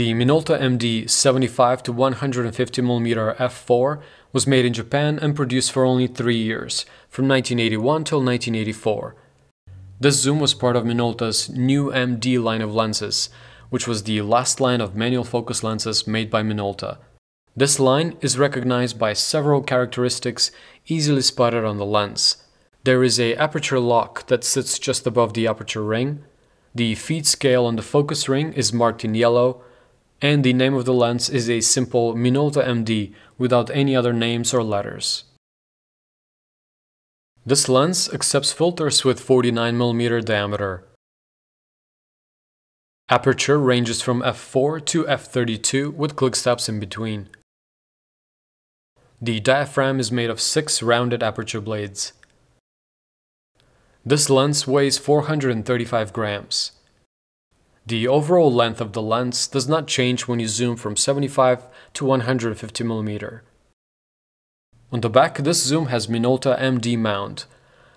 The Minolta MD 75 to 150mm f4 was made in Japan and produced for only 3 years, from 1981 till 1984. This zoom was part of Minolta's new MD line of lenses, which was the last line of manual focus lenses made by Minolta. This line is recognized by several characteristics easily spotted on the lens. There is an aperture lock that sits just above the aperture ring. The feed scale on the focus ring is marked in yellow, and the name of the lens is a simple Minolta MD without any other names or letters. This lens accepts filters with 49mm diameter. Aperture ranges from f4 to f32 with click stops in between. The diaphragm is made of 6 rounded aperture blades. This lens weighs 435 grams. The overall length of the lens does not change when you zoom from 75 to 150mm. On the back, this zoom has Minolta MD mount.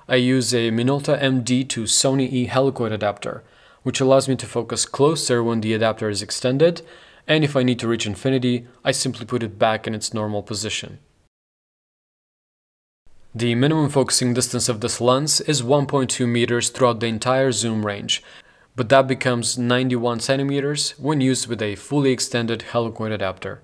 I use a Minolta MD to Sony E helicoid adapter, which allows me to focus closer when the adapter is extended, and if I need to reach infinity, I simply put it back in its normal position. The minimum focusing distance of this lens is 1.2 meters throughout the entire zoom range, but that becomes 91 centimeters when used with a fully extended helicoid adapter.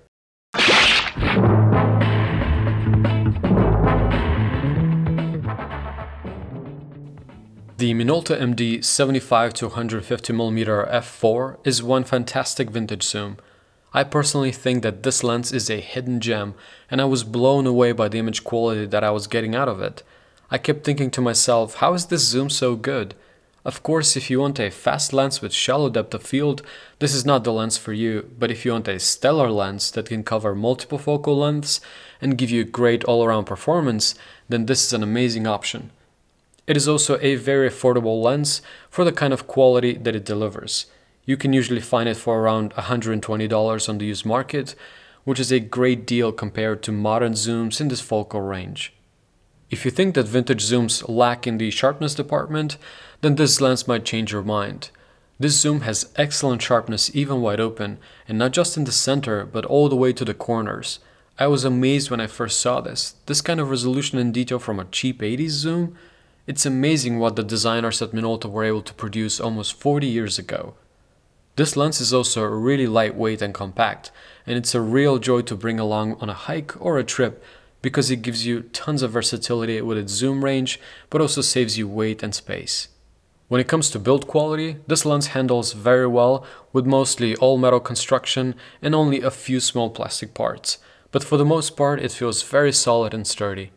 The Minolta MD 75 to 150mm f4 is one fantastic vintage zoom. I personally think that this lens is a hidden gem, and I was blown away by the image quality that I was getting out of it. I kept thinking to myself, how is this zoom so good? Of course, if you want a fast lens with shallow depth of field, this is not the lens for you, but if you want a stellar lens that can cover multiple focal lengths and give you great all-around performance, then this is an amazing option. It is also a very affordable lens for the kind of quality that it delivers. You can usually find it for around $120 on the used market, which is a great deal compared to modern zooms in this focal range. If you think that vintage zooms lack in the sharpness department, then this lens might change your mind. This zoom has excellent sharpness even wide open, and not just in the center, but all the way to the corners. I was amazed when I first saw this. This kind of resolution and detail from a cheap 80s zoom? It's amazing what the designers at Minolta were able to produce almost 40 years ago. This lens is also really lightweight and compact, and it's a real joy to bring along on a hike or a trip because it gives you tons of versatility with its zoom range, but also saves you weight and space. When it comes to build quality, this lens handles very well with mostly all metal construction and only a few small plastic parts, but for the most part it feels very solid and sturdy.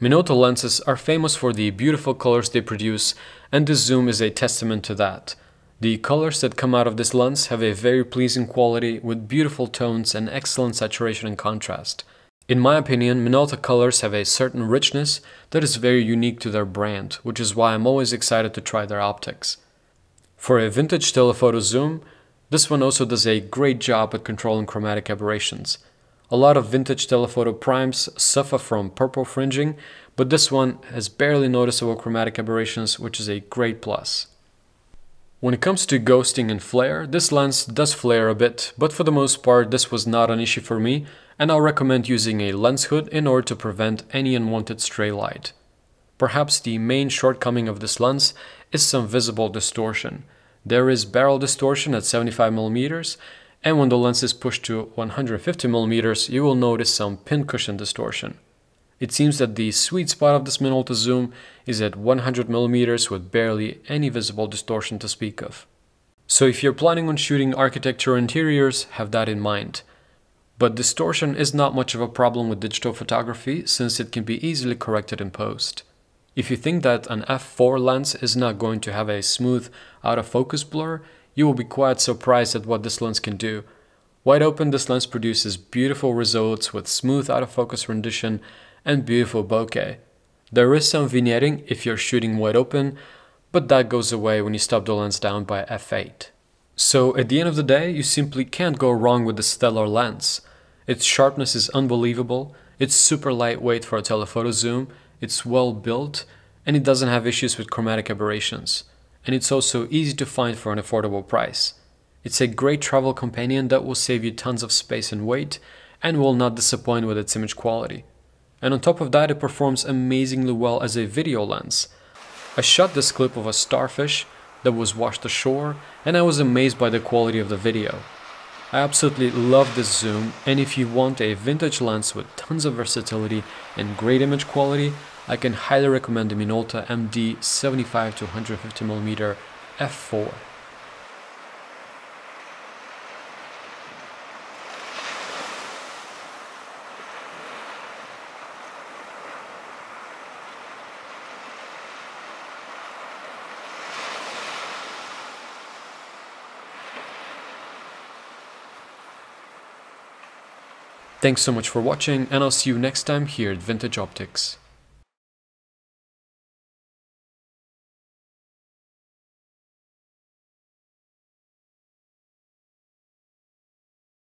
Minolta lenses are famous for the beautiful colors they produce, and this zoom is a testament to that. The colors that come out of this lens have a very pleasing quality with beautiful tones and excellent saturation and contrast. In my opinion, Minolta colors have a certain richness that is very unique to their brand, which is why I'm always excited to try their optics. For a vintage telephoto zoom, this one also does a great job at controlling chromatic aberrations. A lot of vintage telephoto primes suffer from purple fringing, but this one has barely noticeable chromatic aberrations, which is a great plus. When it comes to ghosting and flare, this lens does flare a bit, but for the most part this was not an issue for me, and I'll recommend using a lens hood in order to prevent any unwanted stray light. Perhaps the main shortcoming of this lens is some visible distortion. There is barrel distortion at 75mm, and when the lens is pushed to 150mm, you will notice some pincushion distortion. It seems that the sweet spot of this Minolta zoom is at 100mm with barely any visible distortion to speak of. So if you're planning on shooting architecture or interiors, have that in mind. But distortion is not much of a problem with digital photography since it can be easily corrected in post. If you think that an f4 lens is not going to have a smooth out of focus blur, you will be quite surprised at what this lens can do. Wide open, this lens produces beautiful results with smooth out of focus rendition and beautiful bokeh. There is some vignetting if you're shooting wide open, but that goes away when you stop the lens down by f8. So at the end of the day, you simply can't go wrong with the stellar lens. Its sharpness is unbelievable, it's super lightweight for a telephoto zoom, it's well built, and it doesn't have issues with chromatic aberrations. And it's also easy to find for an affordable price. It's a great travel companion that will save you tons of space and weight, and will not disappoint with its image quality. And on top of that, it performs amazingly well as a video lens. I shot this clip of a starfish that was washed ashore, and I was amazed by the quality of the video. I absolutely love this zoom, and if you want a vintage lens with tons of versatility and great image quality, I can highly recommend the Minolta MD 75-150mm f4. Thanks so much for watching, and I'll see you next time here at Vintage Optics.